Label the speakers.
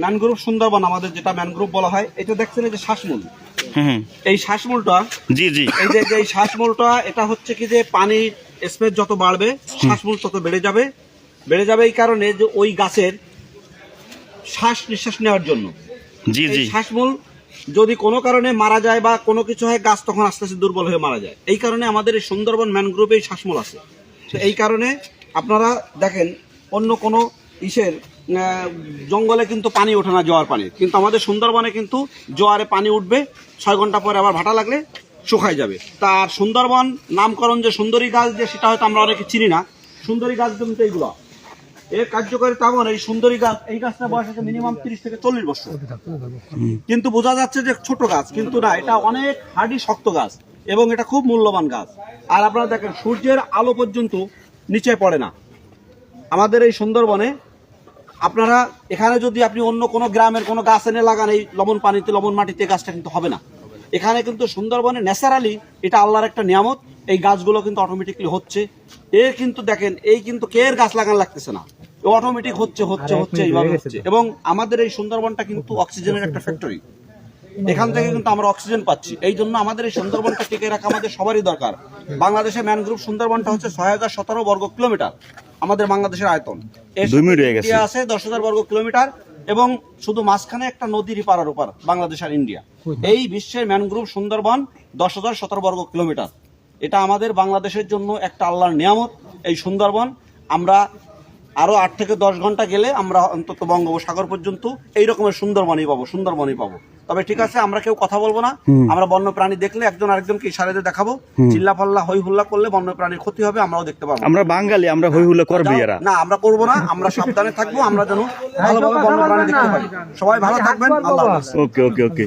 Speaker 1: Mangrove Sundarban আমাদের যেটা mangrove বলা হয়, এটা দেখছেন এই যে শ্বাসমূল, এই শ্বাসমূলটা,
Speaker 2: জি জি,
Speaker 1: এই যে এই শ্বাসমূলটা, এটা হচ্ছে কি যে পানির স্পেস যত বাড়বে শ্বাসমূল তত বেড়ে যাবে এই কারণে যে ওই গাছের শ্বাস নিঃশ্বাস নেওয়ার জন্য
Speaker 2: জি জি,
Speaker 1: শ্বাসমূল যদি কোনো কারণে মারা যায় বা কোনো কিছু হয়, গাছ তখন আস্তে আস্তে দুর্বল হয়ে মারা যায়। এই কারণে আমাদের এই সুন্দরবন ম্যানগ্রোভে এই শ্বাসমূল আছে। তো এই কারণে আপনারা দেখেন অন্য কোনো ইসের জঙ্গলে কিন্তু পানি ওঠে না, জোয়ার পানি, কিন্তু আমাদের সুন্দরবনে কিন্তু জোয়ারে পানি উঠবে, 6 ঘন্টা পরে আবার ভাটা লাগলে শুকায় যাবে। তার সুন্দরবন নামকরণ যে সুন্দরী গাছ, যে সেটা হয়তো আমরা অনেকে চিনি না। সুন্দরী গাছ কিন্তু এইগুলো এর কার্যকারিতা এমন, এই সুন্দরী গাছ, এই গাছটা বয়স আছে মিনিমাম 30 থেকে 40 বছর, কিন্তু বোঝা যাচ্ছে যে ছোট গাছ, কিন্তু না, এটা অনেক হার্ডি শক্ত গাছ এবং এটা খুব মূল্যবান গাছ। আর আপনারা দেখেন সূর্যের আলো পর্যন্ত নিচে পড়ে না আমাদের এই সুন্দরবনে। আপনারা এখানে যদি আপনি অন্য কোনো গ্রামের কোনো গাছ এনে লাগান, এই লবণ পানিতে লবণ মাটিতে, গাছটা কিন্তু হবে না। এখানে কিন্তু সুন্দরবনে ন্যাচারালি এটা আল্লাহর একটা নিয়ামত, এই গাছগুলো কিন্তু অটোমেটিকলি হচ্ছে। এর কিন্তু দেখেন, এই কিন্তু কের গাছ লাগান লাগতেছে না, অটোমেটিক হচ্ছে এইভাবে হচ্ছে। এবং আমাদের এই সুন্দরবনটা কিন্তু অক্সিজেনের একটা ফ্যাক্টরি, এখান থেকে কিন্তু আমরা অক্সিজেন পাচ্ছি। এই জন্য আমাদের এই সুন্দরবনটা টিকে রাখা আমাদের সবারই দরকার। বাংলাদেশে ম্যানগ্রোভ সুন্দরবনটা হচ্ছে 6017 বর্গ কিলোমিটার আমাদের বাংলাদেশের আয়তন, এর আছে 10,000 বর্গ কিলোমিটার, এবং শুধু মাঝখানে একটা নদীর পাড়ার উপর বাংলাদেশ আর ইন্ডিয়া। এই বিশ্বের ম্যানগ্রোভ সুন্দরবন 10,017 বর্গ কিলোমিটার। এটা আমাদের বাংলাদেশের জন্য একটা আল্লাহর নিয়ামত। এই সুন্দরবন আমরা আরো 8 থেকে 10 ঘন্টা গেলে আমরা অন্তত বঙ্গোপসাগর পর্যন্ত এই রকমের সুন্দরবনই পাবো। তবে ঠিক আছে, আমরা কেউ কথা বলবো না। আমরা বন্য প্রাণী দেখলে একজন আরেকজনকে ইশারা দিয়ে দেখাবো, চিল্লা পাল্লা হই হুল্লা করলে বন্য প্রাণীর ক্ষতি হবে, আমরাও দেখতে পাবো।
Speaker 2: আমরা বাঙালি, আমরা হই হুল্লা করবো
Speaker 1: না, আমরা করবো না। আমরা সাবধানে থাকবো, আমরা যেন ভালোভাবে বন্য প্রাণী দেখতে পারি। সবাই ভালো থাকবেন, আল্লাহ হাফেজ।
Speaker 2: ওকে ওকে ওকে।